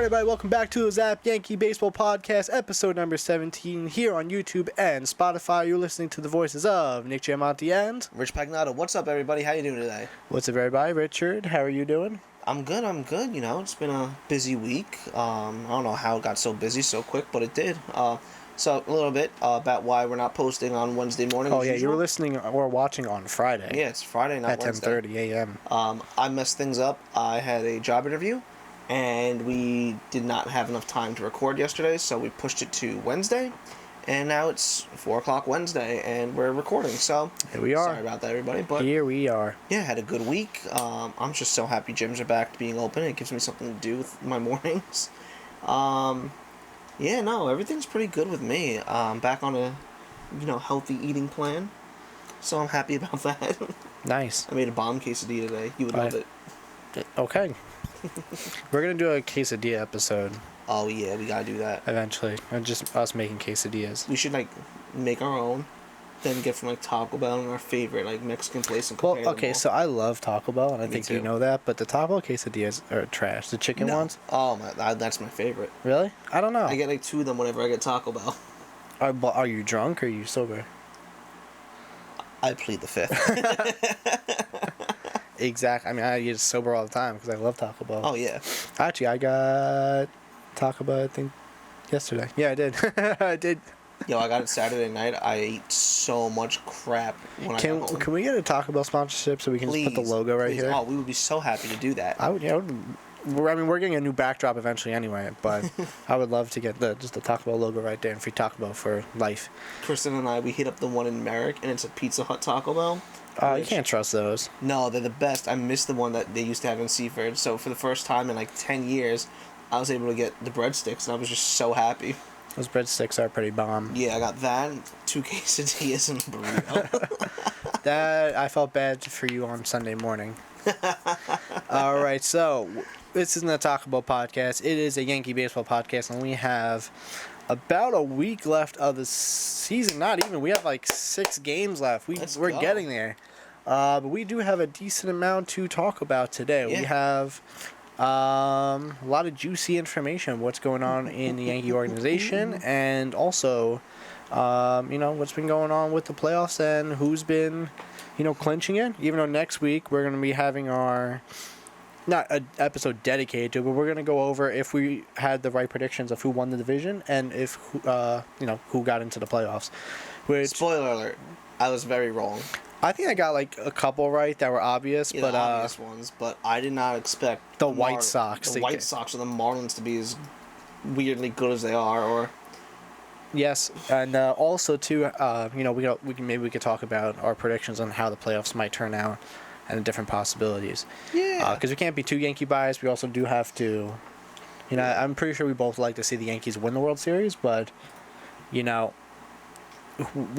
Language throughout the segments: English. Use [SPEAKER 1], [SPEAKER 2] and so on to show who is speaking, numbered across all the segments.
[SPEAKER 1] everybody, welcome back to the Zap Yankee Baseball Podcast, episode number 17, here on YouTube and Spotify. You're listening to the voices of Nick Giamonti and
[SPEAKER 2] Rich Pagnato. What's up, everybody? How you doing today?
[SPEAKER 1] What's up, everybody? Richard, how are you doing?
[SPEAKER 2] I'm good. You know, it's been a busy week. I don't know how it got so busy so quick, but it did. So a little bit about why we're not posting on Wednesday morning.
[SPEAKER 1] Oh, yeah, you were listening or watching on Friday.
[SPEAKER 2] Yeah, it's Friday, not Wednesday.
[SPEAKER 1] At 10:30 a.m.
[SPEAKER 2] I messed things up. I had a job interview, and we did not have enough time to record yesterday, so we pushed it to Wednesday, and now it's 4 o'clock Wednesday, and we're recording, so
[SPEAKER 1] here we are.
[SPEAKER 2] Sorry about that, everybody, but
[SPEAKER 1] here we are.
[SPEAKER 2] Yeah, had a good week. I'm just so happy gyms are back to being open. It gives me something to do with my mornings. Yeah, no, everything's pretty good with me. Back on a, healthy eating plan, so I'm happy about that.
[SPEAKER 1] Nice.
[SPEAKER 2] I made a bomb quesadilla today. You would love it.
[SPEAKER 1] Okay. We're going to do a quesadilla episode.
[SPEAKER 2] Oh, yeah, we gotta do that.
[SPEAKER 1] Eventually. And just us making quesadillas.
[SPEAKER 2] We should, make our own, then get from, Taco Bell and our favorite, Mexican place and compare
[SPEAKER 1] Well, okay, so I love Taco Bell, and I think
[SPEAKER 2] too.
[SPEAKER 1] you know that, but the Taco Bell quesadillas are trash. The chicken ones?
[SPEAKER 2] Oh, that's my favorite.
[SPEAKER 1] Really? I don't know.
[SPEAKER 2] I get, 2 of them whenever I get Taco Bell.
[SPEAKER 1] Are you drunk or are you sober?
[SPEAKER 2] I plead the fifth.
[SPEAKER 1] Exactly. I mean, I get sober all the time because I love Taco Bell.
[SPEAKER 2] Oh, yeah.
[SPEAKER 1] Actually, I got Taco Bell, I think, yesterday. Yeah, I did. I did.
[SPEAKER 2] Yo, I got it Saturday night. I ate so much crap when I got home.
[SPEAKER 1] Can we get a Taco Bell sponsorship so we can just put the logo right here?
[SPEAKER 2] Oh, we would be so happy to do that.
[SPEAKER 1] We're getting a new backdrop eventually anyway, but I would love to get the Taco Bell logo right there and free Taco Bell for life.
[SPEAKER 2] Kristen and I, we hit up the one in Merrick, and it's a Pizza Hut Taco Bell.
[SPEAKER 1] You can't trust those.
[SPEAKER 2] No, they're the best. I miss the one that they used to have in Seaford. So for the first time in 10 years, I was able to get the breadsticks, and I was just so happy.
[SPEAKER 1] Those breadsticks are pretty bomb.
[SPEAKER 2] Yeah, I got that, 2 quesadillas, and a burrito.
[SPEAKER 1] That, I felt bad for you on Sunday morning. All right, so this isn't a Taco Bell podcast. It is a Yankee baseball podcast, and we have about a week left of the season. Not even. We have 6 games left. We're getting there. But we do have a decent amount to talk about today.
[SPEAKER 2] Yeah.
[SPEAKER 1] We have a lot of juicy information, what's going on in the Yankee organization, and also, what's been going on with the playoffs and who's been, clinching it. Even though next week we're going to be having our, not an episode dedicated to it, but we're going to go over if we had the right predictions of who won the division and if, who got into the playoffs. Which,
[SPEAKER 2] spoiler alert, I was very wrong.
[SPEAKER 1] I think I got a couple right that were obvious,
[SPEAKER 2] Yeah,
[SPEAKER 1] but
[SPEAKER 2] the obvious ones, but I did not expect
[SPEAKER 1] the White Sox.
[SPEAKER 2] The White Sox or the Marlins to be as weirdly good as they are, or
[SPEAKER 1] yes, and also too, we could talk about our predictions on how the playoffs might turn out and the different possibilities.
[SPEAKER 2] Yeah,
[SPEAKER 1] because we can't be too Yankee biased. We also do have to, I'm pretty sure we both like to see the Yankees win the World Series, but we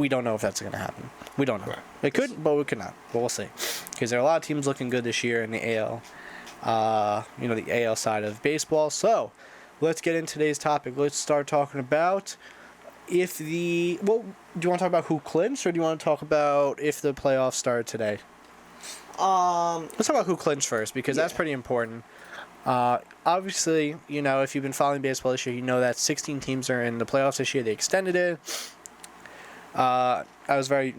[SPEAKER 1] don't know if that's going to happen. We don't know.
[SPEAKER 2] Right.
[SPEAKER 1] It could, but we could not. But we'll see. Because there are a lot of teams looking good this year in the AL, the AL side of baseball. So, let's get into today's topic. Let's start talking about do you want to talk about who clinched, or do you want to talk about if the playoffs started today? Let's talk about who clinched first, because that's pretty important. Obviously, if you've been following baseball this year, you know that 16 teams are in the playoffs this year. They extended it. I was very,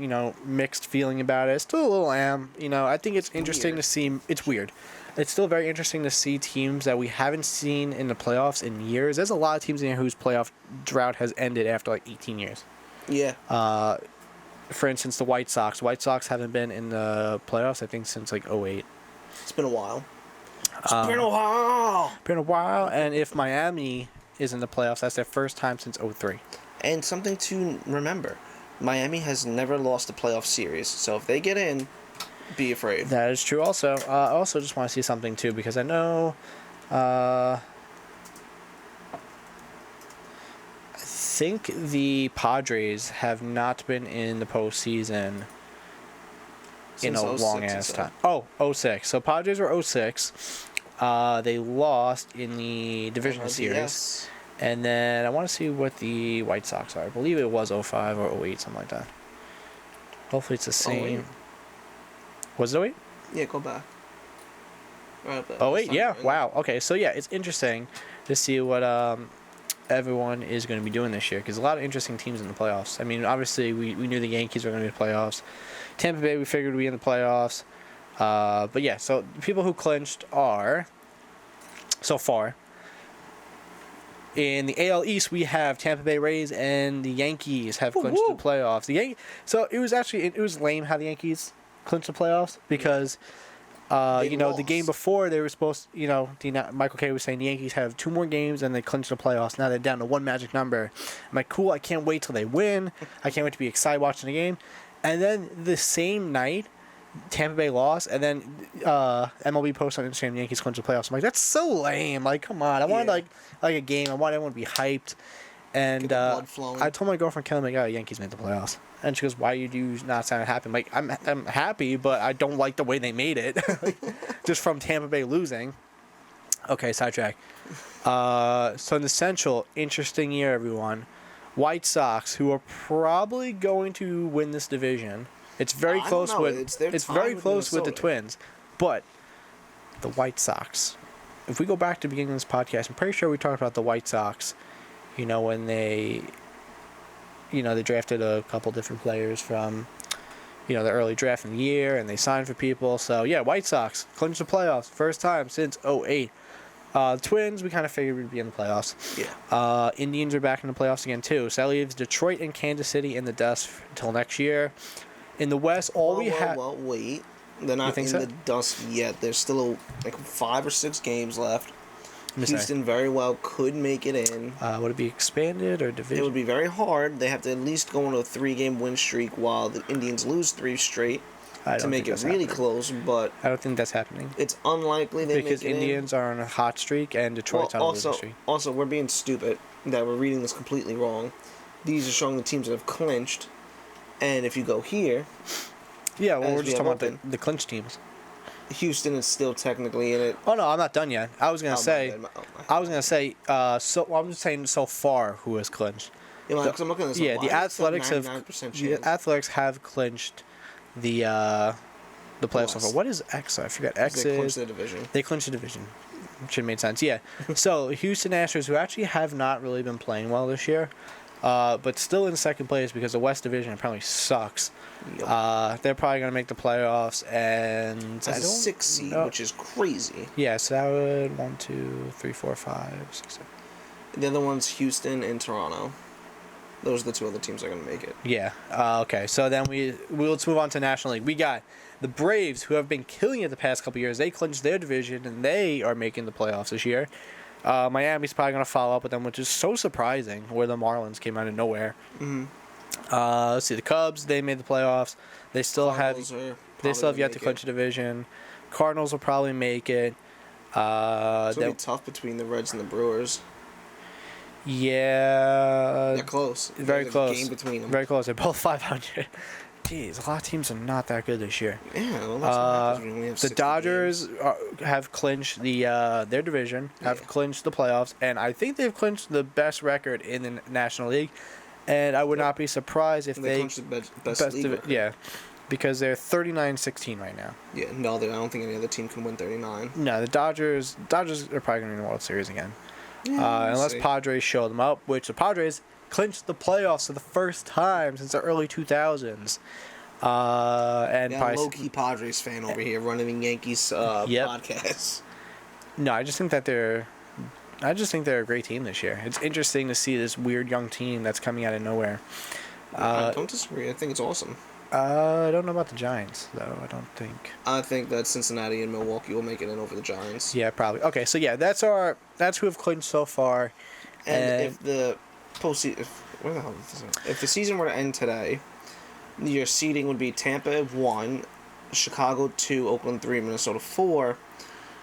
[SPEAKER 1] mixed feeling about it. Still a little am. I think it's interesting to see. It's weird. It's still very interesting to see teams that we haven't seen in the playoffs in years. There's a lot of teams in here whose playoff drought has ended after 18 years.
[SPEAKER 2] Yeah.
[SPEAKER 1] For instance, the White Sox. White Sox haven't been in the playoffs, I think, since 2008.
[SPEAKER 2] It's been a while. Been a while.
[SPEAKER 1] And if Miami is in the playoffs, that's their first time since 2003.
[SPEAKER 2] And something to remember. Miami has never lost a playoff series, so if they get in, be afraid.
[SPEAKER 1] That is true also. I also just want to see something, too, because I know... I think the Padres have not been in the postseason in a long-ass time. 06. So Padres were 06. They lost in the division series.
[SPEAKER 2] Yes.
[SPEAKER 1] And then I want to see what the White Sox are. I believe it was 05 or 08, something like that. Hopefully it's the same.
[SPEAKER 2] 08.
[SPEAKER 1] Was it 08?
[SPEAKER 2] Yeah, go back. Right up there.
[SPEAKER 1] 08, yeah. Wow. Okay, so yeah, it's interesting to see what everyone is going to be doing this year, because a lot of interesting teams in the playoffs. I mean, obviously, we knew the Yankees were going to be in the playoffs. Tampa Bay, we figured would be in the playoffs. But yeah, so the people who clinched are, so far, in the AL East, we have Tampa Bay Rays and the Yankees have clinched the playoffs. So it was lame how the Yankees clinched the playoffs, because the game before they were supposed, Michael Kay was saying the Yankees have 2 more games and they clinched the playoffs. Now they're down to one magic number. I'm like, cool, I can't wait till they win. I can't wait to be excited watching the game. And then the same night, Tampa Bay lost, and then MLB posted on Instagram the Yankees clinched the playoffs. I'm like, that's so lame. Like, come on. I wanted like a game. I wanted everyone to be hyped. And I told my girlfriend Kelly, like, Yankees made the playoffs. And she goes, why do you not sound happy? I'm like, I'm happy, but I don't like the way they made it. Just from Tampa Bay losing. Okay, sidetrack. So in the Central, interesting year, everyone. White Sox, who are probably going to win this division. It's very close with the Twins, but the White Sox. If we go back to the beginning of this podcast, I'm pretty sure we talked about the White Sox. When they drafted a couple different players from, the early draft in the year, and they signed for people. So yeah, White Sox clinched the playoffs, first time since 2008. Twins, we kind of figured we'd be in the playoffs. Yeah. Indians are back in the playoffs again too. So that leaves Detroit and Kansas City in the dust until next year. In the West,
[SPEAKER 2] Well, wait. They're not in the dust yet. There's still 5 or 6 games left. Houston very well could make it in.
[SPEAKER 1] Would it be expanded or division?
[SPEAKER 2] It would be very hard. They have to at least go on a 3-game win streak while the Indians lose 3 straight to make it really close. But
[SPEAKER 1] I don't think that's happening.
[SPEAKER 2] It's unlikely they
[SPEAKER 1] because
[SPEAKER 2] make it
[SPEAKER 1] Indians are on a hot streak and Detroit's on a losing streak.
[SPEAKER 2] Also, we're being stupid that we're reading this completely wrong. These are showing the teams that have clinched. And if you go here...
[SPEAKER 1] Yeah, well, we're just talking about the clinch teams.
[SPEAKER 2] Houston is still technically in it.
[SPEAKER 1] Oh, no, I'm not done yet. I was going to say... I'm just saying so far who has clinched.
[SPEAKER 2] Yeah, because I'm looking at this.
[SPEAKER 1] Yeah, the Athletics have clinched the playoffs so far. What is X? I forgot. X
[SPEAKER 2] they clinched the division.
[SPEAKER 1] They clinched the division. Should have made sense. Yeah. So, Houston Astros, who actually have not really been playing well this year, but still in second place because the West Division apparently sucks. Yep. They're probably going to make the playoffs, and
[SPEAKER 2] as a 6th seed, which is crazy.
[SPEAKER 1] Yeah, so that would 1, 2, 3, 4, 5, 6, 7.
[SPEAKER 2] The other one's Houston and Toronto. Those are the 2 other teams that are going to make it.
[SPEAKER 1] Yeah. Okay. So then let's move on to National League. We got the Braves, who have been killing it the past couple years. They clinched their division, and they are making the playoffs this year. Miami's probably going to follow up with them, which is so surprising, where the Marlins came out of nowhere.
[SPEAKER 2] Mm-hmm.
[SPEAKER 1] Let's see, the Cubs, they made the playoffs. They still have yet to clinch a division. Cardinals will probably make it.
[SPEAKER 2] It's going to be tough between the Reds and the Brewers.
[SPEAKER 1] Yeah.
[SPEAKER 2] They're close.
[SPEAKER 1] Very close.
[SPEAKER 2] Game between them.
[SPEAKER 1] Very close. They're both 500. Jeez, a lot of teams are not that good this year.
[SPEAKER 2] Yeah, well, that's what happens
[SPEAKER 1] the Dodgers have clinched their division, have clinched the playoffs, and I think they've clinched the best record in the National League. And I would not be surprised if they
[SPEAKER 2] clinched the best league record.
[SPEAKER 1] Yeah, because they're 39-16 right now.
[SPEAKER 2] Yeah, no, I don't think any other team can win 39.
[SPEAKER 1] No, the Dodgers are probably going to win the World Series again.
[SPEAKER 2] Yeah,
[SPEAKER 1] unless Padres show them up, which the Padres clinched the playoffs for the first time since the early 2000s. And
[SPEAKER 2] low-key Padres fan over here running the Yankees podcast.
[SPEAKER 1] No, I just think they're a great team this year. It's interesting to see this weird young team that's coming out of nowhere.
[SPEAKER 2] I don't disagree. I think it's awesome.
[SPEAKER 1] I don't know about the Giants, though. I think
[SPEAKER 2] that Cincinnati and Milwaukee will make it in over the Giants.
[SPEAKER 1] Yeah, probably. Okay, so yeah, that's who have clinched so far.
[SPEAKER 2] And if the postseason, if the season were to end today, your seeding would be Tampa 1, Chicago 2, Oakland 3, Minnesota 4,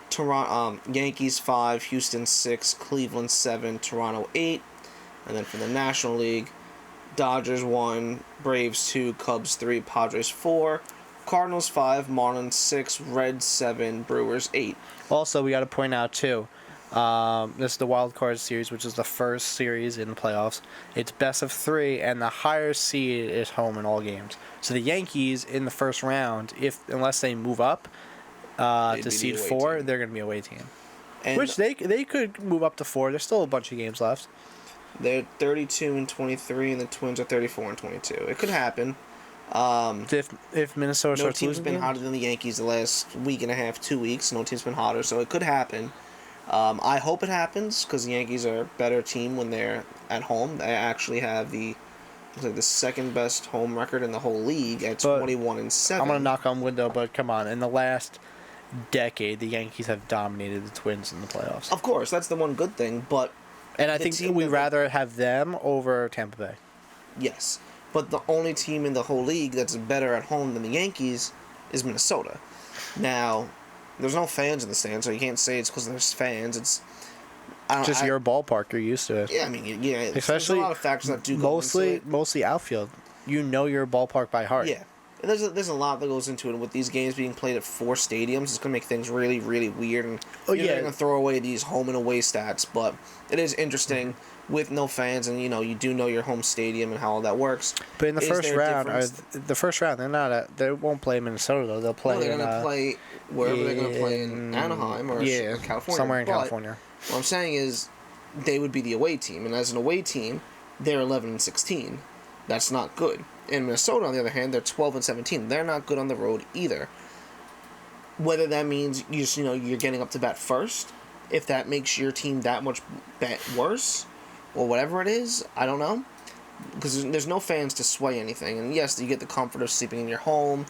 [SPEAKER 2] Toronto, Yankees 5, Houston 6, Cleveland 7, Toronto 8, and then for the National League, Dodgers 1, Braves 2, Cubs 3, Padres 4, Cardinals 5, Marlins 6, Reds 7, Brewers 8.
[SPEAKER 1] Also, we got to point out too, this is the Wild Card Series, which is the first series in the playoffs. It's best of 3, and the higher seed is home in all games. So the Yankees in the first round, unless they move up to seed 4, they're going to be a away team.
[SPEAKER 2] And
[SPEAKER 1] Which they could move up to 4. There's still a bunch of games left.
[SPEAKER 2] they're 32-23, and the Twins are 34-22. It could happen.
[SPEAKER 1] If Minnesota
[SPEAKER 2] No
[SPEAKER 1] starts
[SPEAKER 2] team's
[SPEAKER 1] losing
[SPEAKER 2] been
[SPEAKER 1] games?
[SPEAKER 2] hotter than the Yankees the last week and a half, 2 weeks. No team's been hotter, so it could happen. I hope it happens because the Yankees are a better team when they're at home. They actually have the second best home record in the whole league at
[SPEAKER 1] But
[SPEAKER 2] 21-7.
[SPEAKER 1] I'm gonna knock on wood though, but come on. In the last decade, the Yankees have dominated the Twins in the playoffs.
[SPEAKER 2] Of course, that's the one good thing, but
[SPEAKER 1] And I
[SPEAKER 2] the
[SPEAKER 1] think
[SPEAKER 2] team
[SPEAKER 1] we'd
[SPEAKER 2] that-
[SPEAKER 1] rather have them over Tampa Bay.
[SPEAKER 2] yes. But the only team in the whole league that's better at home than the Yankees is Minnesota. Now, there's no fans in the stands, so you can't say it's because there's fans. It's
[SPEAKER 1] Just your ballpark, you're used to it.
[SPEAKER 2] Yeah, I mean, yeah.
[SPEAKER 1] Especially
[SPEAKER 2] there's a lot of factors that do go into it.
[SPEAKER 1] mostly outfield. You know your ballpark by heart.
[SPEAKER 2] Yeah. And there's a lot that goes into it. And with these games being played at 4 stadiums, it's going to make things really, really weird. And you're going to throw away these home and away stats. But it is interesting with no fans, and you do know your home stadium and how all that works.
[SPEAKER 1] But in the
[SPEAKER 2] Is
[SPEAKER 1] first
[SPEAKER 2] there a
[SPEAKER 1] round,
[SPEAKER 2] difference?
[SPEAKER 1] they're not. They won't play Minnesota though. They'll play.
[SPEAKER 2] No, they're
[SPEAKER 1] in,
[SPEAKER 2] going to play wherever they're going to play in Anaheim or California.
[SPEAKER 1] Somewhere in
[SPEAKER 2] But
[SPEAKER 1] California.
[SPEAKER 2] What I'm saying is, they would be the away team, and as an away team, they're 11-16. That's not good. In Minnesota, on the other hand, they're 12-17. They're not good on the road either. Whether that means you're getting up to bat first, if that makes your team that much worse, or whatever it is, I don't know. Because there's no fans to sway anything. And yes, you get the comfort of sleeping in your home,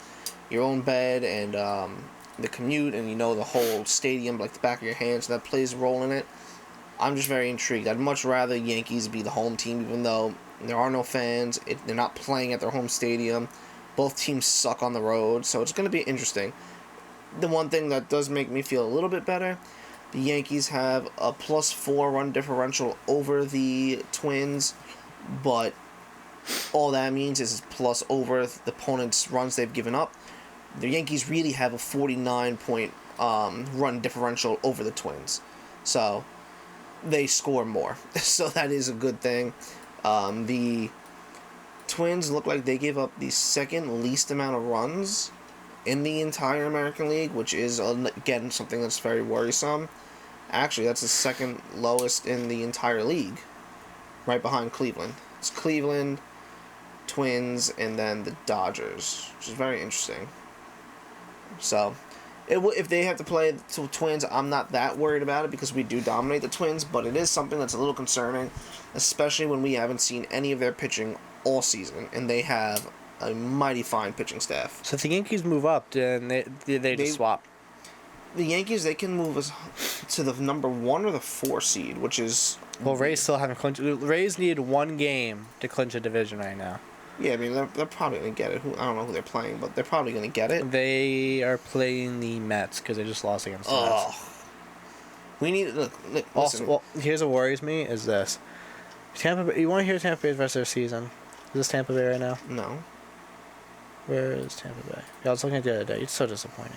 [SPEAKER 2] your own bed, and the commute, and the whole stadium like the back of your hand, so that plays a role in it. I'm just very intrigued. I'd much rather Yankees be the home team, even though there are no fans. They're not playing at their home stadium. Both teams suck on the road, so it's going to be interesting. The one thing that does make me feel a little bit better, the Yankees have a +4 run differential over the Twins, but all that means is it's plus over the opponent's runs they've given up. The Yankees really have a 49-point run differential over the Twins. So they score more. So that is a good thing. The Twins look like they gave up the second least amount of runs in the entire American League, which is, again, something that's very worrisome. Actually, that's the second lowest in the entire league, right behind Cleveland. It's Cleveland, Twins, and then the Dodgers, which is very interesting. So, if they have to play the Twins, I'm not that worried about it because we do dominate the Twins, but it is something that's a little concerning, especially when we haven't seen any of their pitching all season, and they have a mighty fine pitching staff.
[SPEAKER 1] So if the Yankees move up, then they just swap.
[SPEAKER 2] The Yankees, they can move us to the number 1 or the 4 seed, which is...
[SPEAKER 1] Well, Rays still haven't clinched. Rays need one game to clinch a division right now.
[SPEAKER 2] Yeah, I mean, they're probably going to get it. I don't know who they're playing, but they're probably going to get it.
[SPEAKER 1] They are playing the Mets because they just lost against the Mets.
[SPEAKER 2] We need... Look,
[SPEAKER 1] Also, well, here's what worries me is this. Tampa Bay, you want to hear Tampa Bay's rest of their season? Is this Tampa Bay right now?
[SPEAKER 2] No.
[SPEAKER 1] Where is Tampa Bay? Yeah, I was looking at the other day. It's so disappointing.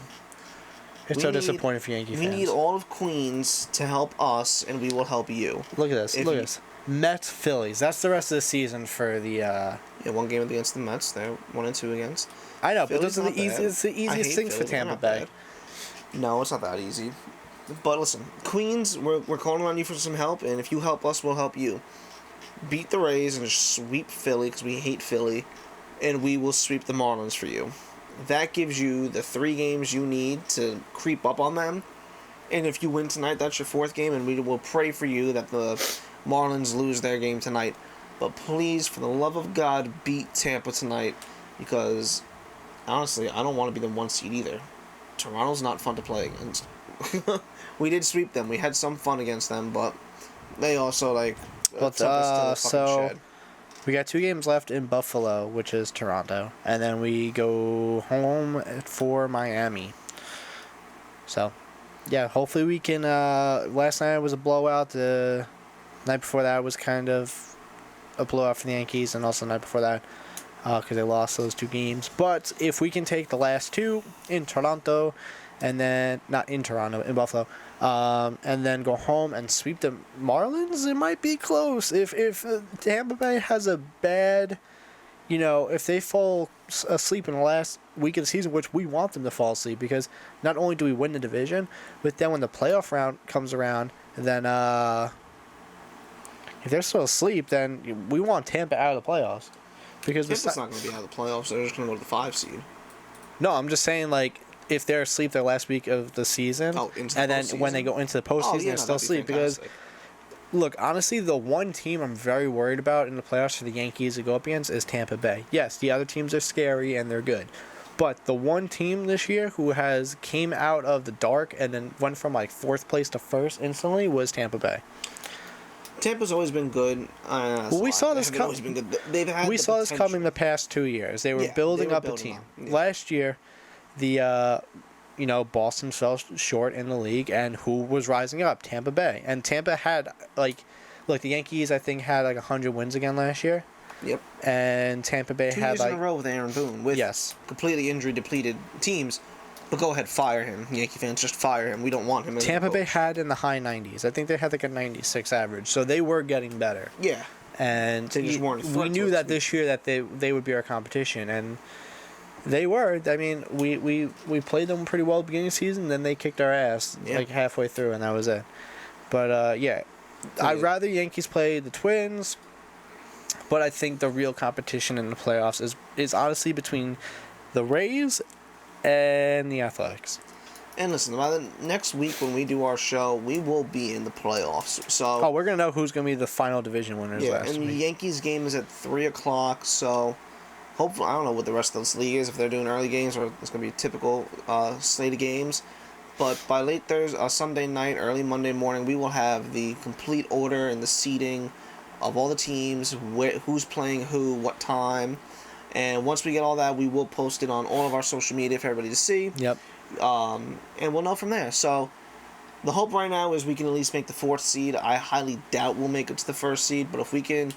[SPEAKER 1] It's so disappointing for Yankee fans.
[SPEAKER 2] We need all of Queens to help us, and we will help you.
[SPEAKER 1] Look at this. Look at this. Mets, Phillies. That's the rest of the season for the...
[SPEAKER 2] Yeah, one game against the Mets. They're 1-2 against.
[SPEAKER 1] I know,
[SPEAKER 2] Philly's
[SPEAKER 1] but those are the easiest things for
[SPEAKER 2] Philly.
[SPEAKER 1] Tampa Bay.
[SPEAKER 2] No, it's not that easy. But listen, Queens, we're calling on you for some help, and if you help us, we'll help you. Beat the Rays and just sweep Philly, because we hate Philly, and we will sweep the Marlins for you. That gives you the 3 games you need to creep up on them. And if you win tonight, that's your 4th game, and we will pray for you that the Marlins lose their game tonight. But please, for the love of God, beat Tampa tonight, because honestly, I don't want to be the 1 seed either. Toronto's not fun to play against. We did sweep them. We had some fun against them, but they also,
[SPEAKER 1] so we got 2 games left in Buffalo, which is Toronto, and then we go home for Miami. So, yeah, hopefully we can. Last night was a blowout. The night before that was kind of a blowout for the Yankees, and also the night before that because they lost those 2 games. But if we can take the last 2 in Toronto, and then not in Toronto, in Buffalo, and then go home and sweep the Marlins, it might be close. If Tampa Bay has a bad if they fall asleep in the last week of the season, which we want them to fall asleep, because not only do we win the division, but then when the playoff round comes around, then if they're still asleep, then we want Tampa out of the playoffs. Because
[SPEAKER 2] Tampa's not going to be out of the playoffs. They're just going to go to the 5 seed.
[SPEAKER 1] No, I'm just saying, like, if they're asleep their last week of the season, and then when they go into the postseason, they're still asleep. Because, look, honestly, the one team I'm very worried about in the playoffs for the Yankees to go up against is Tampa Bay. Yes, the other teams are scary and they're good. But the one team this year who came out of the dark and then went from, like, 4th place to 1st instantly was Tampa Bay.
[SPEAKER 2] Tampa's always been good.
[SPEAKER 1] Well, we saw this coming. We saw this coming the past 2 years. They were building up a team. Yeah. Last year, Boston fell short in the league, and who was rising up? Tampa Bay. And Tampa had, the Yankees, I think, had 100 wins again last year.
[SPEAKER 2] Yep.
[SPEAKER 1] And Tampa Bay
[SPEAKER 2] 2
[SPEAKER 1] had
[SPEAKER 2] years in a row with Aaron Boone with completely injury depleted teams. But go ahead, fire him. Yankee fans, just fire him. We don't want him.
[SPEAKER 1] Tampa Bay had in the high 90s. I think they had a 96 average, so they were getting better.
[SPEAKER 2] Yeah.
[SPEAKER 1] And we knew that this year that they would be our competition, and they were. I mean, we played them pretty well at the beginning of the season, then they kicked our ass halfway through, and that was it. But I'd rather Yankees play the Twins, but I think the real competition in the playoffs is honestly between the Rays and the Athletics.
[SPEAKER 2] And listen, by the next week when we do our show, we will be in the playoffs. So
[SPEAKER 1] we're gonna know who's gonna be the final division winners.
[SPEAKER 2] And the Yankees game is at 3:00. So hopefully, I don't know what the rest of this league is, if they're doing early games or it's gonna be a typical slate of games. But by late Sunday night, early Monday morning, we will have the complete order and the seeding of all the teams, who's playing who, what time. And once we get all that, we will post it on all of our social media for everybody to see.
[SPEAKER 1] Yep.
[SPEAKER 2] And we'll know from there. So the hope right now is we can at least make the 4th seed. I highly doubt we'll make it to the 1st seed, but if we can,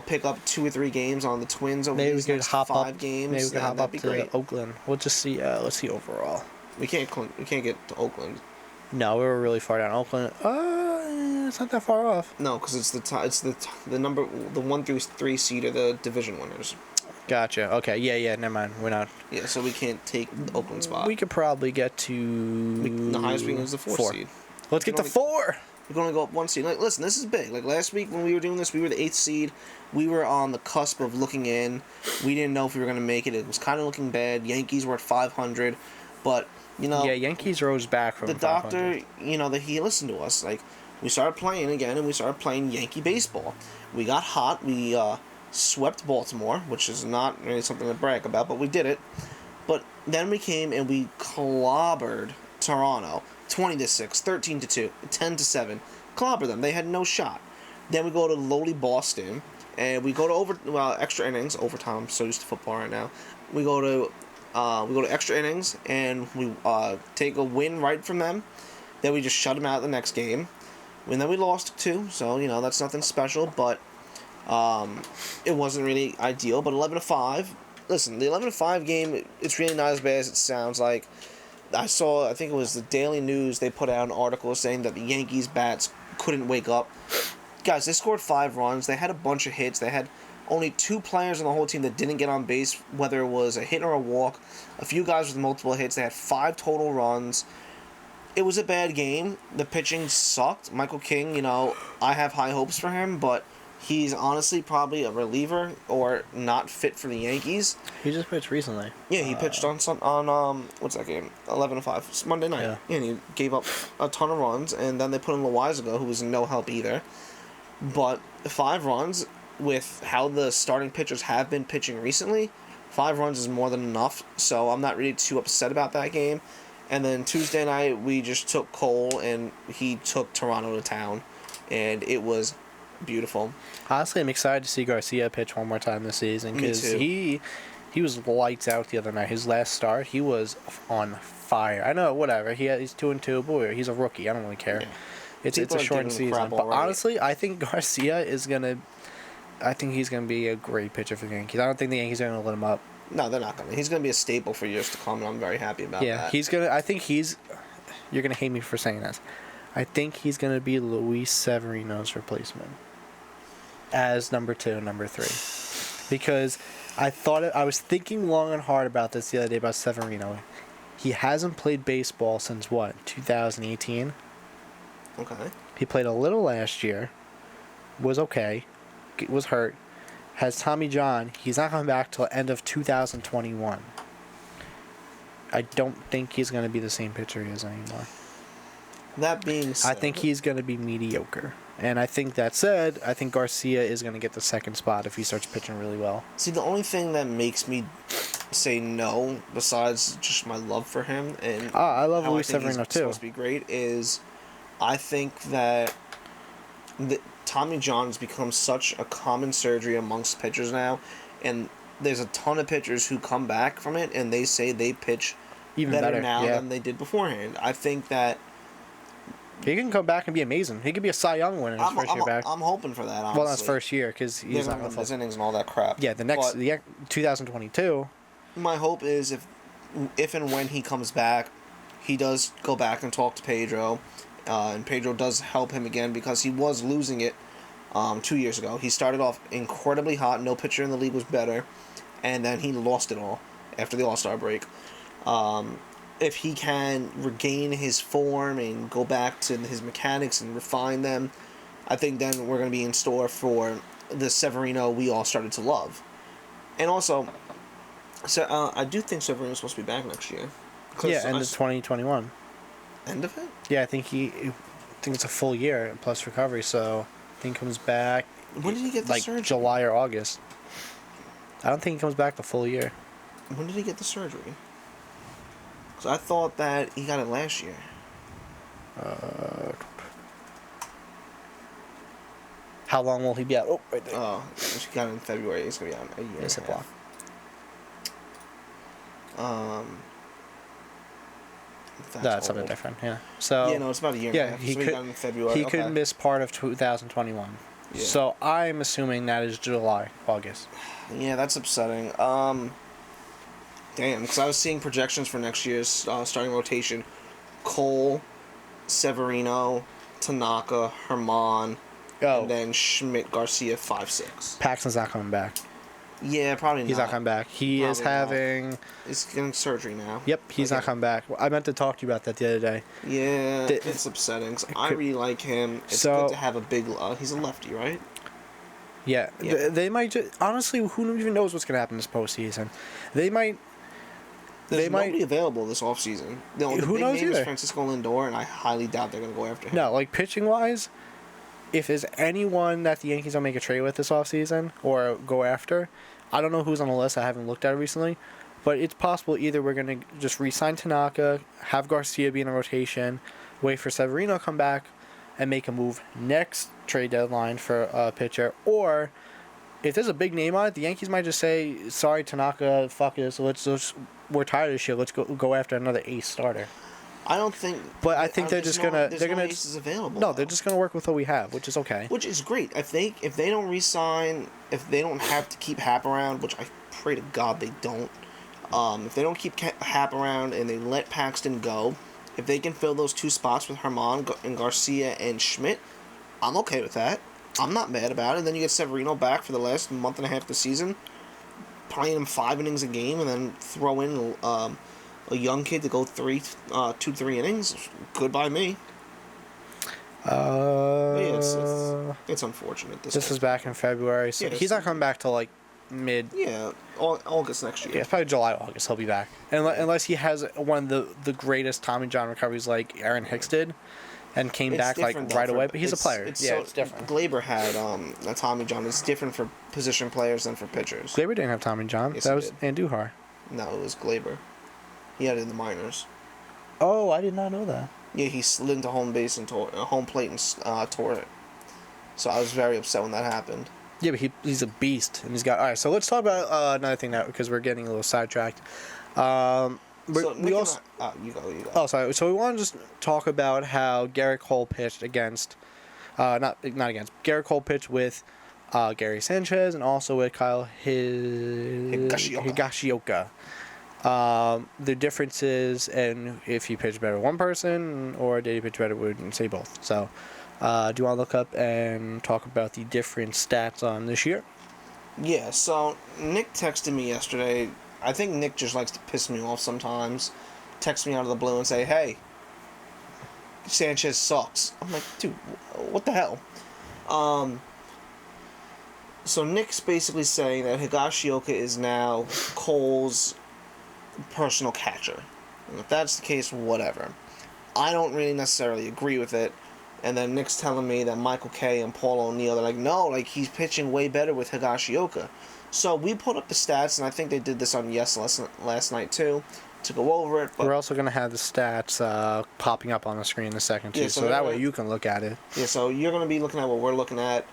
[SPEAKER 2] pick up 2 or 3 games on the Twins over these next 5 games,
[SPEAKER 1] maybe we could hop up to
[SPEAKER 2] great.
[SPEAKER 1] Oakland. We'll just see. Let's see overall.
[SPEAKER 2] We can't get to Oakland.
[SPEAKER 1] No, we were really far down. Oakland. It's not that far off.
[SPEAKER 2] No, because it's the number 1 through 3 seed are the division winners.
[SPEAKER 1] Gotcha. Okay. Yeah. Never mind. We're not.
[SPEAKER 2] Yeah. So we can't take the Oakland spot.
[SPEAKER 1] We could probably get to.
[SPEAKER 2] The highest we can is the 4th seed.
[SPEAKER 1] Let's get to 4.
[SPEAKER 2] We can only go up 1 seed. Listen, this is big. Last week when we were doing this, we were the 8th seed. We were on the cusp of looking in. We didn't know if we were going to make it. It was kind of looking bad. Yankees were at 500, but
[SPEAKER 1] Yeah, Yankees rose back from
[SPEAKER 2] the doctor. That he listened to us. We started playing again, and we started playing Yankee baseball. We got hot. We swept Baltimore, which is not really something to brag about, but we did it. But then we came and we clobbered Toronto, 20-6, 13-2, 10-7. Clobbered them. They had no shot. Then we go to lowly Boston, and we go to extra innings, overtime. I'm so used to football right now. We go to extra innings, and we take a win right from them. Then we just shut them out the next game. And then we lost 2, so that's nothing special, but it wasn't really ideal. But 11-5. Listen, the 11-5 game, it's really not as bad as it sounds like. I think it was the Daily News, they put out an article saying that the Yankees bats couldn't wake up. Guys, they scored 5 runs. They had a bunch of hits. They had only 2 players on the whole team that didn't get on base, whether it was a hit or a walk. A few guys with multiple hits. They had 5 total runs. It was a bad game. The pitching sucked. Michael King, I have high hopes for him, but he's honestly probably a reliever or not fit for the Yankees.
[SPEAKER 1] He just pitched recently.
[SPEAKER 2] Yeah, he pitched on what's that game? 11-5. It's Monday night. Yeah, and he gave up a ton of runs, and then they put in Loizaga, who was no help either. But 5 runs, with how the starting pitchers have been pitching recently, 5 runs is more than enough, so I'm not really too upset about that game. And then Tuesday night, we just took Cole, and he took Toronto to town, and it was beautiful.
[SPEAKER 1] Honestly, I'm excited to see Garcia pitch one more time this season, because he was lights out the other night. His last start, he was on fire. I know, whatever. He's 2-2, but he's a rookie. I don't really care. Yeah. It's a short season. But honestly, I think Garcia is going to... I think he's going to be a great pitcher for the Yankees. I don't think the Yankees are going to let him up.
[SPEAKER 2] No, they're not going to. He's going to be a staple for years to come, and I'm very happy about that.
[SPEAKER 1] Yeah, he's going to... I think he's... You're going to hate me for saying this. I think he's going to be Luis Severino's replacement as number 2, number 3. Because I was thinking long and hard about this the other day about Severino. He hasn't played baseball since what, 2018?
[SPEAKER 2] Okay.
[SPEAKER 1] He played a little last year. Was okay. Was hurt. Has Tommy John. He's not coming back till end of 2021. I don't think he's going to be the same pitcher he is anymore.
[SPEAKER 2] That being said,
[SPEAKER 1] I think he's going to be mediocre. And I think that said, I think Garcia is going to get the second spot if he starts pitching really well.
[SPEAKER 2] see, the only thing that makes me say no, besides just my love for him and
[SPEAKER 1] I love
[SPEAKER 2] how
[SPEAKER 1] Luis
[SPEAKER 2] I think
[SPEAKER 1] Severino
[SPEAKER 2] he's
[SPEAKER 1] too.
[SPEAKER 2] supposed to be great, is I think that Tommy John has become such a common surgery amongst pitchers now, and there's a ton of pitchers who come back from it and they say they pitch
[SPEAKER 1] Even
[SPEAKER 2] better
[SPEAKER 1] better
[SPEAKER 2] now
[SPEAKER 1] yeah.
[SPEAKER 2] than they did beforehand. I think that
[SPEAKER 1] He can come back and be amazing. He could be a Cy Young winner his first year back.
[SPEAKER 2] I'm hoping for that, honestly.
[SPEAKER 1] Well, not his first year because he's
[SPEAKER 2] They're
[SPEAKER 1] not
[SPEAKER 2] going to
[SPEAKER 1] going
[SPEAKER 2] miss innings and all that crap.
[SPEAKER 1] Yeah, the 2022.
[SPEAKER 2] My hope is if and when he comes back, he does go back and talk to Pedro, and Pedro does help him again because he was losing it 2 years ago. He started off incredibly hot. No pitcher in the league was better, and then he lost it all after the All-Star break. If he can regain his form and go back to his mechanics and refine them, I think then we're going to be in store for the Severino we all started to love. And also, so I do think Severino's supposed to be back next year.
[SPEAKER 1] Yeah, end of 2021.
[SPEAKER 2] End of it?
[SPEAKER 1] Yeah, I think it's a full year plus recovery, so I think he comes back.
[SPEAKER 2] When did he get the
[SPEAKER 1] like
[SPEAKER 2] surgery?
[SPEAKER 1] July or August. I don't think he comes back the full year.
[SPEAKER 2] When did he get the surgery? Because I thought that he got it last year.
[SPEAKER 1] How long will he be out? Oh, right there.
[SPEAKER 2] Oh, he got it in February. He's going to be out a year
[SPEAKER 1] Yes,
[SPEAKER 2] and
[SPEAKER 1] it
[SPEAKER 2] a half.
[SPEAKER 1] That's something
[SPEAKER 2] old.
[SPEAKER 1] different, yeah. So
[SPEAKER 2] Yeah, no, it's about a year and a half.
[SPEAKER 1] he
[SPEAKER 2] So he got it in February.
[SPEAKER 1] He
[SPEAKER 2] Okay.
[SPEAKER 1] could miss part of 2021.
[SPEAKER 2] Yeah.
[SPEAKER 1] So I'm assuming that is July, August.
[SPEAKER 2] Yeah, that's upsetting. Damn, because I was seeing projections for next year's starting rotation. Cole, Severino, Tanaka, Herman,
[SPEAKER 1] Oh,
[SPEAKER 2] and then Schmidt, Garcia, 5-6.
[SPEAKER 1] Paxton's not coming back.
[SPEAKER 2] Yeah, probably not.
[SPEAKER 1] He's not coming back. He is
[SPEAKER 2] Probably not.
[SPEAKER 1] having.
[SPEAKER 2] He's getting surgery now.
[SPEAKER 1] Yep, he's not
[SPEAKER 2] Okay.
[SPEAKER 1] coming back. I meant to talk to you about that the other day.
[SPEAKER 2] Yeah,
[SPEAKER 1] Th-
[SPEAKER 2] it's upsetting. 'Cause I
[SPEAKER 1] could-
[SPEAKER 2] really like him. It's
[SPEAKER 1] So-
[SPEAKER 2] good to have a big... he's a lefty, right?
[SPEAKER 1] Yeah,
[SPEAKER 2] Yeah.
[SPEAKER 1] They might just honestly. Who even knows what's gonna happen this postseason? They might.
[SPEAKER 2] There's
[SPEAKER 1] They might-
[SPEAKER 2] nobody available this offseason. The
[SPEAKER 1] Who
[SPEAKER 2] big
[SPEAKER 1] knows
[SPEAKER 2] name is
[SPEAKER 1] either?
[SPEAKER 2] Francisco Lindor, and I highly doubt they're going to go after him.
[SPEAKER 1] No, like pitching wise, if there's anyone that the Yankees don't make a trade with this offseason or go after, I don't know who's on the list. I haven't looked at it recently, but it's possible either we're gonna just re-sign Tanaka, have Garcia be in a rotation, wait for Severino to come back, and make a move next trade deadline for a pitcher, or if there's a big name on it, the Yankees might just say, "Sorry, Tanaka, fuck it. So let's we're tired of this shit. Let's go after another ace starter."
[SPEAKER 2] I don't think...
[SPEAKER 1] But I think they're
[SPEAKER 2] there's
[SPEAKER 1] just
[SPEAKER 2] no-
[SPEAKER 1] gonna
[SPEAKER 2] there's
[SPEAKER 1] they're
[SPEAKER 2] no
[SPEAKER 1] gonna
[SPEAKER 2] aces available.
[SPEAKER 1] no,
[SPEAKER 2] though.
[SPEAKER 1] they're just gonna work with what we have, which is okay.
[SPEAKER 2] Which is great. If they don't re-sign, if they don't have to keep Hap around, which I pray to God they don't. If they don't keep Hap around and they let Paxton go, if they can fill those two spots with Herman and Garcia and Schmidt, I'm okay with that. I'm not mad about it. Then you get Severino back for the last month and a half of the season, playing him 5 innings a game, and then throw in a young kid to go 2-3 innings. Good by me. But yeah, it's unfortunate.
[SPEAKER 1] This is back in February, so
[SPEAKER 2] Yeah,
[SPEAKER 1] he's not coming back till like mid.
[SPEAKER 2] Yeah, August next year.
[SPEAKER 1] Yeah, it's probably July, August. He'll be back, unless he has one of the greatest Tommy John recoveries like Aaron Hicks did, and came
[SPEAKER 2] It's
[SPEAKER 1] back like
[SPEAKER 2] different, though,
[SPEAKER 1] right
[SPEAKER 2] for-
[SPEAKER 1] away. But he's a
[SPEAKER 2] it's-
[SPEAKER 1] player.
[SPEAKER 2] It's
[SPEAKER 1] Yeah,
[SPEAKER 2] so,
[SPEAKER 1] it's different.
[SPEAKER 2] Glaber had a Tommy John. It's different for position players than for pitchers.
[SPEAKER 1] Glaber didn't have Tommy John.
[SPEAKER 2] Yes,
[SPEAKER 1] That
[SPEAKER 2] he
[SPEAKER 1] was Andujar.
[SPEAKER 2] No, it was Glaber. He had it in the minors.
[SPEAKER 1] Oh, I did not know that.
[SPEAKER 2] Yeah, he slid into home base and home plate and tore it. So I was very upset when that happened.
[SPEAKER 1] Yeah, but he's a beast, and he's got. All right, so let's talk about another thing now because we're getting a little sidetracked. We also.
[SPEAKER 2] You go.
[SPEAKER 1] Oh, sorry. So we want to just talk about how Garrett Cole pitched against, not against. Garrett Cole pitched with Gary Sanchez and also with Kyle Higashioka. The differences and if he pitched better with one person or did he pitch better with, say, both. So, do you want to look up and talk about the different stats on this year?
[SPEAKER 2] Yeah, so Nick texted me yesterday. I think Nick just likes to piss me off sometimes. Text me out of the blue and say, "Hey, Sanchez sucks." I'm like, dude, what the hell? Um, so Nick's basically saying that Higashioka is now Cole's personal catcher. And if that's the case, whatever. I don't really necessarily agree with it. And then Nick's telling me that Michael Kay and Paul O'Neill, they're like, no, like he's pitching way better with Higashioka. So we put up the stats, and I think they did this on Yes last night too, to go over it. But
[SPEAKER 1] We're also going to have the stats popping up on the screen in a second, too,
[SPEAKER 2] Yeah,
[SPEAKER 1] so that way you can look at it.
[SPEAKER 2] yeah, so you're going to be looking at what we're looking at.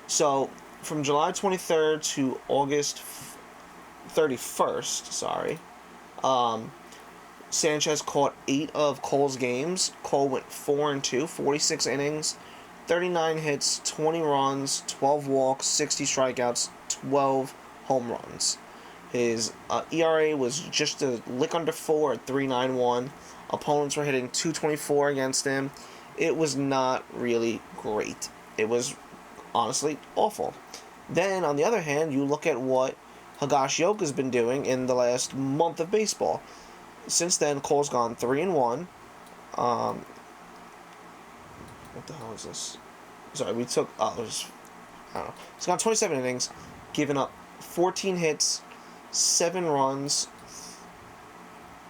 [SPEAKER 2] So from July 23rd to August 31st, sorry, Sanchez caught 8 of Cole's games. Cole went 4-2, 46 innings, 39 hits, 20 runs, 12 walks, 60 strikeouts, 12 home runs. His ERA was just a lick under 4 at 3.91. Opponents were hitting 224 against him. It was not really great. It was honestly awful. Then, on the other hand, you look at what Higashioka's been doing in the last month of baseball. Since then, Cole's gone 3-1. What the hell is this? Sorry, we took. I don't know. He's gone 27 innings, given up 14 hits, 7 runs,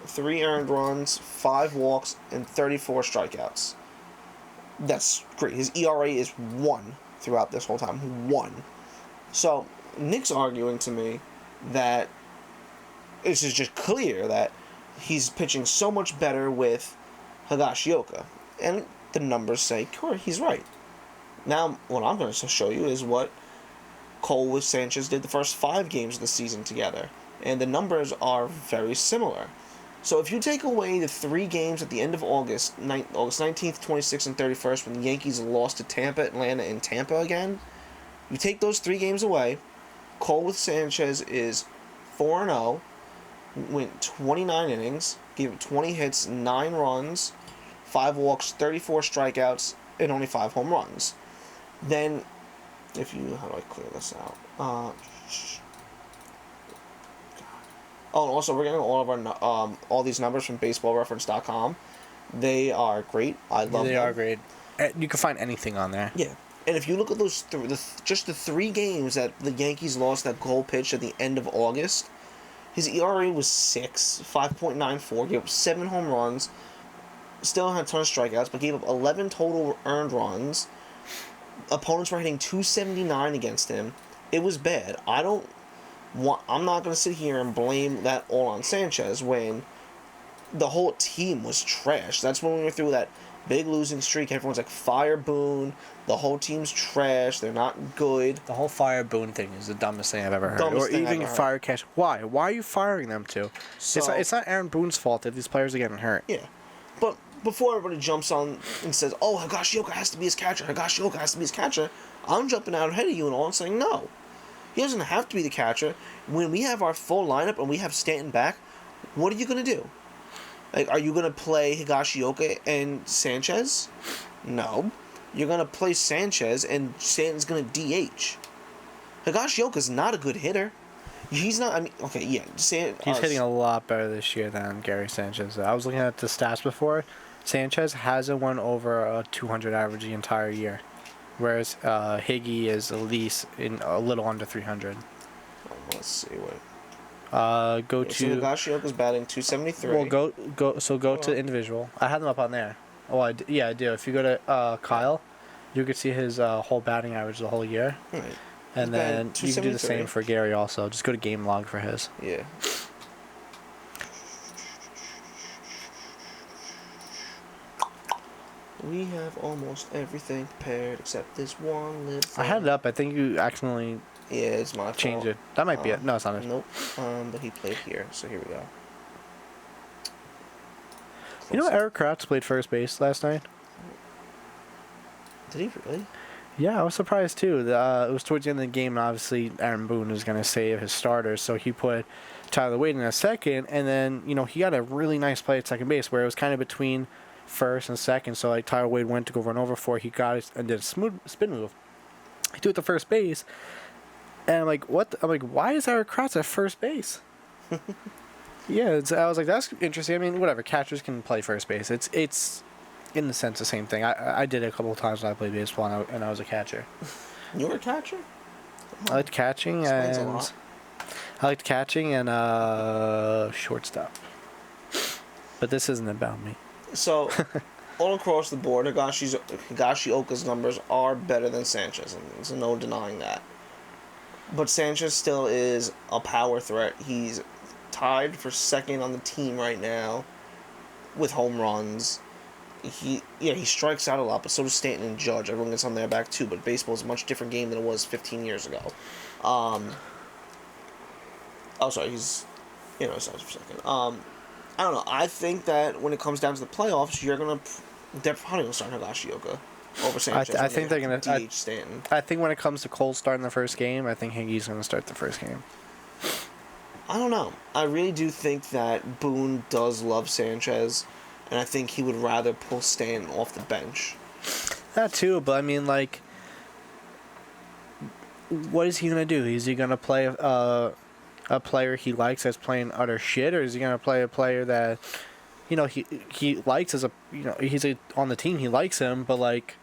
[SPEAKER 2] 3 earned runs, 5 walks, and 34 strikeouts. That's great. His ERA is 1 throughout this whole time. 1. So, Nick's arguing to me that this is just clear that he's pitching so much better with Higashioka. And the numbers say, Corey, he's right. Now, what I'm going to show you is what Cole with Sanchez did the first 5 games of the season together. And the numbers are very similar. So if you take away the 3 games at the end of August 19th, 26th, and 31st, when the Yankees lost to Tampa, Atlanta, and Tampa again, you take those 3 games away, Cole with Sanchez is 4-0, went 29 innings, gave him 20 hits, 9 runs, 5 walks, 34 strikeouts, and only 5 home runs. Then, how do I clear this out? Also, we're getting all of our all these numbers from BaseballReference.com. They are great. I love them.
[SPEAKER 1] They are great. You can find anything on there.
[SPEAKER 2] Yeah. And if you look at those just the 3 games that the Yankees lost that Cole pitched at the end of August, his ERA was 6, 5.94, gave up 7 home runs, still had a ton of strikeouts, but gave up 11 total earned runs. Opponents were hitting 279 against him. It was bad. I'm not going to sit here and blame that all on Sanchez when the whole team was trash. That's when we were through that big losing streak. Everyone's like, fire Boone. The whole team's trash. They're not good.
[SPEAKER 1] The whole fire Boone thing is the dumbest thing I've ever heard. Or even fire Cash. Why? Why are you firing them two? So, it's not Aaron Boone's fault if these players are getting hurt.
[SPEAKER 2] Yeah. But before everybody jumps on and says, oh, Higashioka has to be his catcher, Higashioka has to be his catcher, I'm jumping out ahead of you and all and saying, no. He doesn't have to be the catcher. When we have our full lineup and we have Stanton back, what are you going to do? Like, are you going to play Higashioka and Sanchez? No. You're going to play Sanchez and Stanton's going to DH. Higashioka's not a good hitter. He's not, he's
[SPEAKER 1] hitting a lot better this year than Gary Sanchez. I was looking at the stats before. Sanchez hasn't won over a 200 average the entire year, whereas Higgy is at least in a little under 300.
[SPEAKER 2] Let's see what.
[SPEAKER 1] So
[SPEAKER 2] Higashioka's batting 273.
[SPEAKER 1] Well, go to individual. I have them up on there. Oh, I do. If you go to Kyle, you could see his whole batting average the whole year.
[SPEAKER 2] Right.
[SPEAKER 1] And then you can do the same for Gary also. Just go to game log for his.
[SPEAKER 2] Yeah. We have almost everything prepared except this one little thing.
[SPEAKER 1] I had it up. I think you accidentally
[SPEAKER 2] it's my
[SPEAKER 1] changed
[SPEAKER 2] fault.
[SPEAKER 1] it. That might be it. No, it's not it.
[SPEAKER 2] Nope. But he played here, so here we go.
[SPEAKER 1] You know Eric Kratz played first base last night?
[SPEAKER 2] Did he really?
[SPEAKER 1] Yeah, I was surprised too. It was towards the end of the game, and obviously Aaron Boone was going to save his starters, so he put Tyler Wade in a second, and then he got a really nice play at second base where it was kind of between first and second. So like Tyler Wade went to go run over for, he got it and did a smooth spin move. He threw it to first base. And I'm like, what? I'm like, why is Eric Kratz at first base? Yeah, I was like, that's interesting. I mean, whatever. Catchers can play first base. It's in the sense the same thing. I did it a couple of times when I played baseball and I was a catcher.
[SPEAKER 2] You were a catcher?
[SPEAKER 1] I liked catching
[SPEAKER 2] Explains a
[SPEAKER 1] and
[SPEAKER 2] lot.
[SPEAKER 1] shortstop. But this isn't about me.
[SPEAKER 2] So, all across the board, Higashioka's numbers are better than Sanchez, and there's no denying that. But Sanchez still is a power threat. He's tied for second on the team right now with home runs. He strikes out a lot, but so does Stanton and Judge. Everyone gets on their back too, but baseball is a much different game than it was 15 years ago. He's sorry for a second. I don't know. I think that when it comes down to the playoffs, they're probably gonna start Higashioka over Sanchez.
[SPEAKER 1] I think they're gonna
[SPEAKER 2] DH Stanton.
[SPEAKER 1] I think when it comes to Cole starting the first game, I think Higgy's gonna start the first game.
[SPEAKER 2] I don't know. I really do think that Boone does love Sanchez, and I think he would rather pull Stanton off the bench.
[SPEAKER 1] That too, but I mean, like, what is he gonna do? Is he gonna play a player he likes that's playing utter shit, or is he gonna play a player that, he likes he's on the team, he likes him, but like,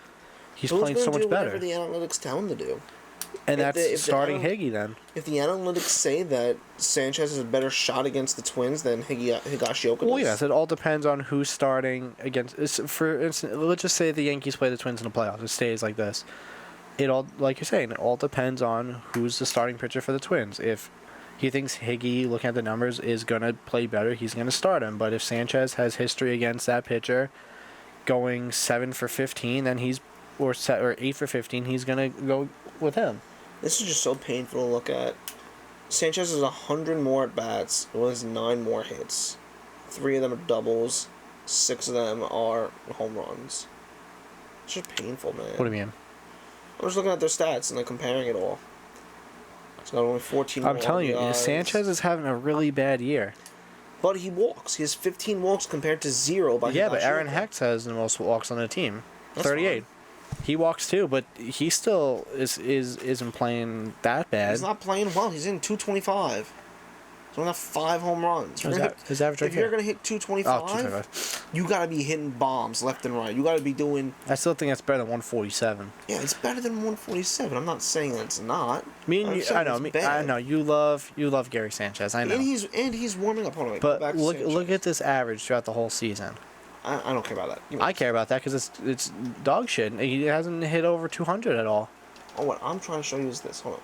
[SPEAKER 1] he's
[SPEAKER 2] Boone's
[SPEAKER 1] playing so
[SPEAKER 2] gonna
[SPEAKER 1] much
[SPEAKER 2] do
[SPEAKER 1] better.
[SPEAKER 2] whatever the analytics tell him to do.
[SPEAKER 1] And
[SPEAKER 2] if
[SPEAKER 1] that's starting Higgy then.
[SPEAKER 2] If the analytics say that Sanchez has a better shot against the Twins than Higashioka does.
[SPEAKER 1] Well, yes, it all depends on who's starting against. For instance, let's just say the Yankees play the Twins in the playoffs. It stays like this. It all, like you're saying, it all depends on who's the starting pitcher for the Twins. If he thinks Higgy, looking at the numbers, is gonna play better, he's gonna start him. But if Sanchez has history against that pitcher, going 7 for 15, then or 8 for 15, he's gonna go with him.
[SPEAKER 2] This is just so painful to look at. Sanchez has 100 more at bats. He has 9 more hits. 3 of them are doubles. 6 of them are home runs. It's just painful, man.
[SPEAKER 1] What do you mean?
[SPEAKER 2] I'm just looking at their stats and comparing it all. He's got only 14
[SPEAKER 1] I'm
[SPEAKER 2] more
[SPEAKER 1] telling you,
[SPEAKER 2] RBIs.
[SPEAKER 1] Sanchez is having a really bad year.
[SPEAKER 2] But he walks. He has 15 walks compared to 0 by
[SPEAKER 1] Yeah, but
[SPEAKER 2] Higashioka.
[SPEAKER 1] Aaron Hex has the most walks on the team.
[SPEAKER 2] That's
[SPEAKER 1] 38. He walks too, but he still isn't playing that bad.
[SPEAKER 2] He's not playing well. He's in 225. He's only got 5 home runs.
[SPEAKER 1] His average
[SPEAKER 2] If you're going to hit 225,
[SPEAKER 1] 225.
[SPEAKER 2] you got to be hitting bombs left and right. You got to be doing...
[SPEAKER 1] I still think that's better than 147.
[SPEAKER 2] Yeah, it's better than 147. I'm not saying that it's not.
[SPEAKER 1] I know you love Gary Sanchez. I know.
[SPEAKER 2] And he's warming up. Hold on, wait,
[SPEAKER 1] But
[SPEAKER 2] go back to
[SPEAKER 1] look
[SPEAKER 2] Sanchez.
[SPEAKER 1] at this average throughout the whole season.
[SPEAKER 2] I don't care about that.
[SPEAKER 1] I care about that because it's dog shit. He hasn't hit over 200 at all.
[SPEAKER 2] Oh, what I'm trying to show you is this. Hold on.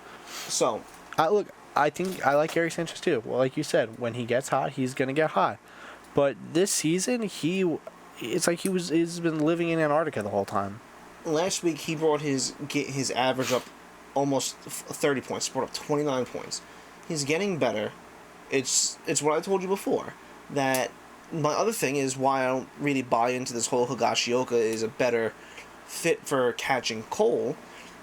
[SPEAKER 2] So,
[SPEAKER 1] I think I like Gary Sanchez too. Well, like you said, when he gets hot, he's gonna get hot. But this season, it's like he's been living in Antarctica the whole time.
[SPEAKER 2] last week he brought his average up almost 30 points. He brought up 29 points. He's getting better. It's what I told you before. That my other thing is why I don't really buy into this whole Higashioka is a better fit for catching Cole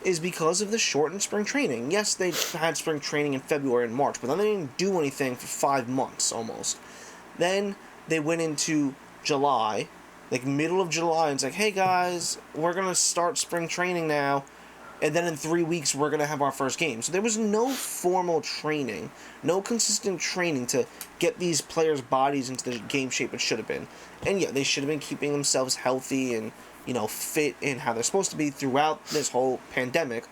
[SPEAKER 2] is because of the shortened spring training. Yes, they had spring training in February and March, but then they didn't do anything for 5 months almost. Then they went into July, like middle of July, and it's like, hey guys, we're going to start spring training now. And then in 3 weeks, we're going to have our first game. So there was no formal training, no consistent training to get these players' bodies into the game shape it should have been. And yeah, they should have been keeping themselves healthy and, fit in how they're supposed to be throughout this whole pandemic.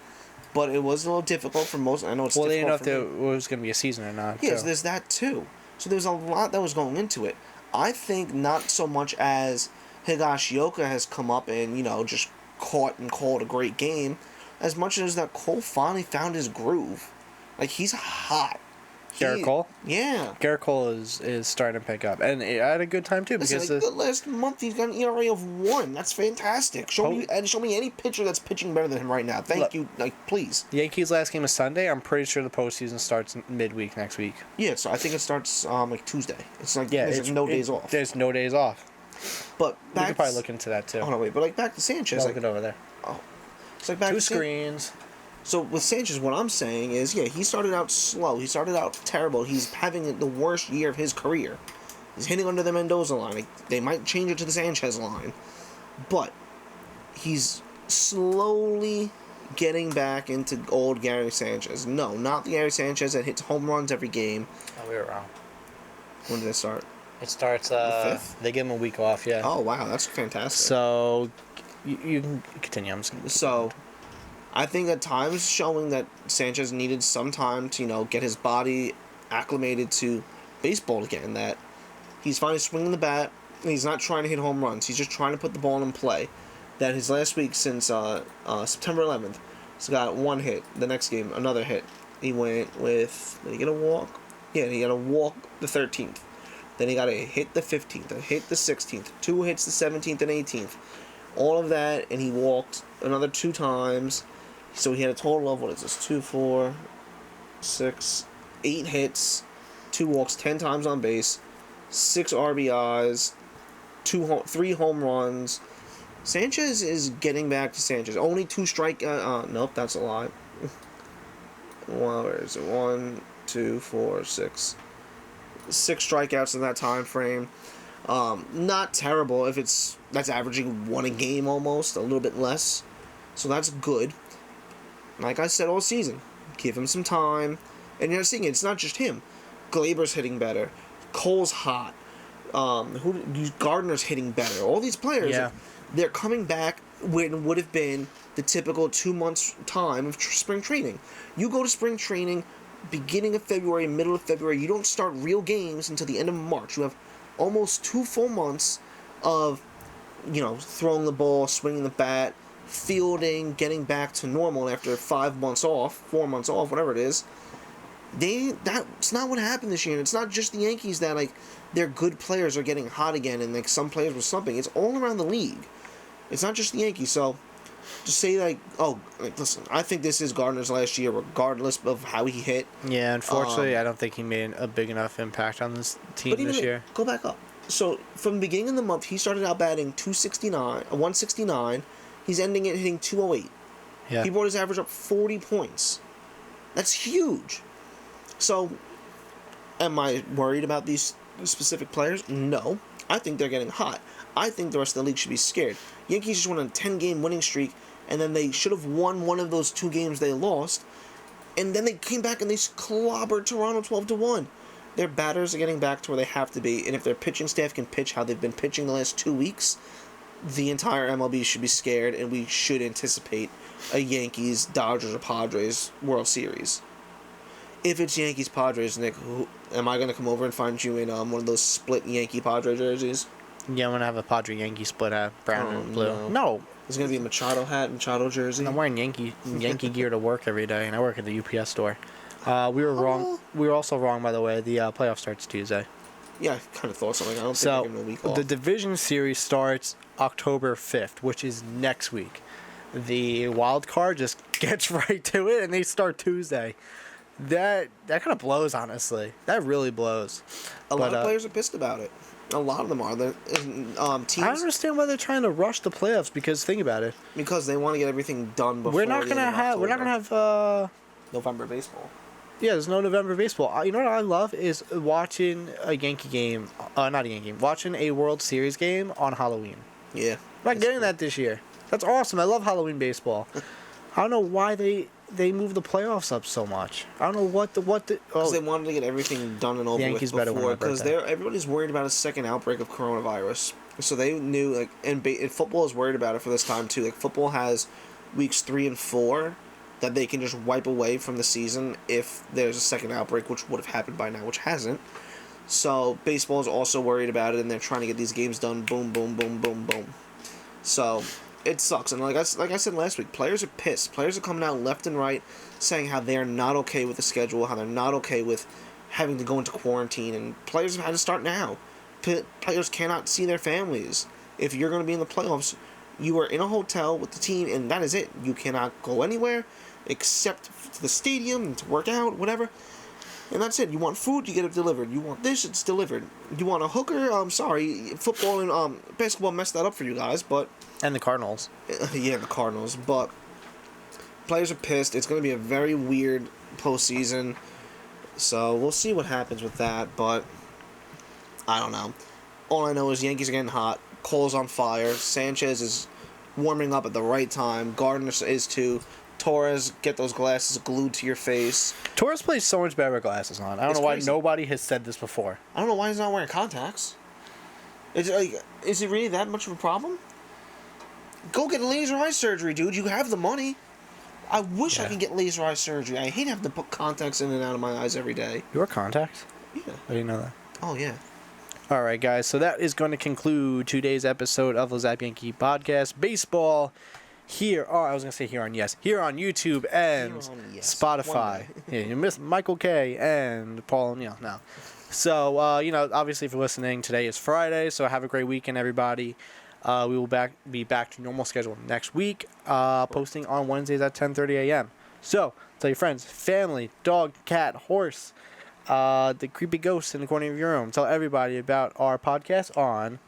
[SPEAKER 2] But it was a little difficult for most. I know it's
[SPEAKER 1] they
[SPEAKER 2] difficult
[SPEAKER 1] didn't know if it was going to be a season or not.
[SPEAKER 2] Yes, there's that too. So there's a lot that was going into it. I think not so much as Higashioka has come up and, just caught and called a great game, as much as that Cole finally found his groove. Like, he's hot.
[SPEAKER 1] Garrett Cole?
[SPEAKER 2] Yeah.
[SPEAKER 1] Garrett Cole is starting to pick up. And I had a good time, too. Because
[SPEAKER 2] the last month he's got an ERA of 1. That's fantastic. Show me any pitcher that's pitching better than him right now. Thank you. Please.
[SPEAKER 1] The Yankees' last game is Sunday. I'm pretty sure the postseason starts midweek next week.
[SPEAKER 2] Yeah, so I think it starts Tuesday. It's like there's no days off.
[SPEAKER 1] There's no days off.
[SPEAKER 2] But
[SPEAKER 1] we could probably look into that, too.
[SPEAKER 2] Oh, no, wait. But, back to Sanchez.
[SPEAKER 1] Look it over there.
[SPEAKER 2] Oh. It's like back
[SPEAKER 1] Two screens.
[SPEAKER 2] So with Sanchez, what I'm saying is, he started out slow. He started out terrible. He's having the worst year of his career. He's hitting under the Mendoza line. They might change it to the Sanchez line. But he's slowly getting back into old Gary Sanchez. No, not the Gary Sanchez that hits home runs every game.
[SPEAKER 1] Oh, we were wrong.
[SPEAKER 2] When did it start?
[SPEAKER 1] It starts,
[SPEAKER 2] The 5th?
[SPEAKER 1] they give him a week off, yeah.
[SPEAKER 2] Oh, wow, that's fantastic.
[SPEAKER 1] So, you can continue. I'm just gonna
[SPEAKER 2] So, I think at times showing that Sanchez needed some time to, get his body acclimated to baseball again, that he's finally swinging the bat, and he's not trying to hit home runs, he's just trying to put the ball in play. That his last week since September 11th, he's got one hit. The next game, another hit. He went with, did he get a walk? Yeah, he got a walk the 13th. Then he got a hit the 15th, a hit the 16th, 2 hits the 17th and 18th. All of that, and he walked another 2 times. So he had a total of, 2, 4, 6, 8 hits, 2 walks, 10 times on base, 6 RBIs, 3 home runs. Sanchez is getting back to Sanchez. Only 2 nope, that's a lie. Well, where is it? 1, 2, 4, 6. 6 strikeouts in that time frame. Not terrible if that's averaging 1 a game almost, a little bit less. So that's good. Like I said all season, give him some time. And you're seeing it's not just him. Glaber's hitting better. Cole's hot. Gardner's hitting better. All these players, they're coming back when would have been the typical 2 months time of spring training. You go to spring training beginning of February, middle of February. You don't start real games until the end of March. You have almost 2 full months of, throwing the ball, swinging the bat, fielding, getting back to normal after 5 months off, 4 months off, whatever it is. That's not what happened this year. And it's not just the Yankees that their good players are getting hot again and some players were slumping. It's all around the league. It's not just the Yankees. So just say listen, I think this is Gardner's last year, regardless of how he hit.
[SPEAKER 1] Yeah, unfortunately, I don't think he made a big enough impact on this team this year.
[SPEAKER 2] Go back up. So from the beginning of the month, he started out batting 169. He's ending it hitting 208.
[SPEAKER 1] Yeah.
[SPEAKER 2] He brought his average up 40 points. That's huge. So, am I worried about these specific players? No. I think they're getting hot. I think the rest of the league should be scared. Yankees just went on a 10-game winning streak, and then they should have won one of those 2 games they lost, and then they came back and they clobbered Toronto 12-1. Their batters are getting back to where they have to be, and if their pitching staff can pitch how they've been pitching the last 2 weeks, the entire MLB should be scared, and we should anticipate a Yankees, Dodgers, or Padres World Series. If it's Yankees, Padres, Nick, am I going to come over and find you in one of those split Yankee-Padre jerseys?
[SPEAKER 1] Yeah, I'm going to have a Padre-Yankee split hat, brown and blue. No.
[SPEAKER 2] There's going to be a Machado hat, Machado jersey.
[SPEAKER 1] I'm wearing Yankee gear to work every day, and I work at the UPS store. We were wrong. We were also wrong, by the way. The playoff starts Tuesday.
[SPEAKER 2] Yeah, I kind of thought something. I don't think they're giving a week off.
[SPEAKER 1] The division series starts October 5th, which is next week. The wild card just gets right to it, and they start Tuesday. That kind of blows, honestly. That really blows.
[SPEAKER 2] A lot of players are pissed about it. A lot of them are. Teams.
[SPEAKER 1] I don't understand why they're trying to rush the playoffs. Because think about it.
[SPEAKER 2] Because they want to get everything done before.
[SPEAKER 1] We're not gonna have.
[SPEAKER 2] November baseball.
[SPEAKER 1] Yeah, there's no November baseball. You know what I love is watching a Yankee game. Not a Yankee game. Watching a World Series game on Halloween.
[SPEAKER 2] Yeah.
[SPEAKER 1] I'm not getting that this year. That's awesome. I love Halloween baseball. I don't know why they move the playoffs up so much. I don't know what the.
[SPEAKER 2] Because they wanted to get everything done and over
[SPEAKER 1] Yankees
[SPEAKER 2] with before.
[SPEAKER 1] Because
[SPEAKER 2] everybody's worried about a second outbreak of coronavirus. So they knew and football is worried about it for this time too. Football has weeks 3 and 4 that they can just wipe away from the season if there's a second outbreak, which would have happened by now, which hasn't. So baseball is also worried about it, and they're trying to get these games done. Boom, boom, boom, boom, boom. So it sucks, and like I said last week, players are pissed. Players are coming out left and right saying how they are not okay with the schedule, how they're not okay with having to go into quarantine, and players have had to start now. Players cannot see their families. If you're going to be in the playoffs, you are in a hotel with the team, and that is it. You cannot go anywhere except to the stadium to work out, whatever. And that's it. You want food, you get it delivered. You want this, it's delivered. You want a hooker? I'm sorry. Football and basketball messed that up for you guys, but...
[SPEAKER 1] And the Cardinals.
[SPEAKER 2] Yeah, the Cardinals. But players are pissed. It's going to be a very weird postseason. So we'll see what happens with that, but I don't know. All I know is Yankees are getting hot. Cole's on fire. Sanchez is warming up at the right time. Gardner is too. Torres get those glasses glued to your face.
[SPEAKER 1] Torres plays so much better with glasses on. I don't
[SPEAKER 2] It's
[SPEAKER 1] know why
[SPEAKER 2] crazy.
[SPEAKER 1] nobody has said this before.
[SPEAKER 2] I don't know why he's not wearing contacts. Is it really that much of a problem? Go get laser eye surgery, dude. You have the money. I wish I could get laser eye surgery. I hate having to put contacts in and out of my eyes every day.
[SPEAKER 1] You wear contacts?
[SPEAKER 2] Yeah.
[SPEAKER 1] I didn't know that.
[SPEAKER 2] Oh, yeah.
[SPEAKER 1] All right, guys. So that is going to conclude today's episode of the Zap Yankee Podcast. Baseball here on YouTube and Spotify. Yeah, you missed Michael K. and Paul O'Neill now. So, obviously, if you're listening, today is Friday, so have a great weekend, everybody. We will be back to normal schedule next week, posting on Wednesdays at 10:30 a.m. So, tell your friends, family, dog, cat, horse, the creepy ghost in the corner of your room. Tell everybody about our podcast on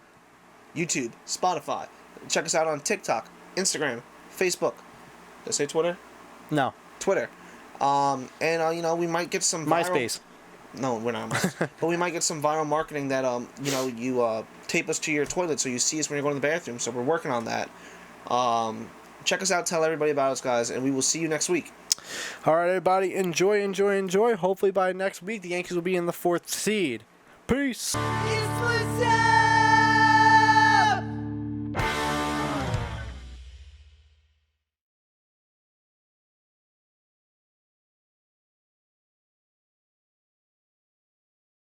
[SPEAKER 2] YouTube, Spotify. Check us out on TikTok, Instagram, Facebook. Did I say Twitter?
[SPEAKER 1] No,
[SPEAKER 2] Twitter. We might get some viral...
[SPEAKER 1] MySpace.
[SPEAKER 2] No, we're not. But we might get some viral marketing that, you tape us to your toilet so you see us when you're going to the bathroom. So we're working on that. Check us out. Tell everybody about us, guys. And we will see you next week.
[SPEAKER 1] All right, everybody. Enjoy. Hopefully by next week, the Yankees will be in the 4th seed. Peace.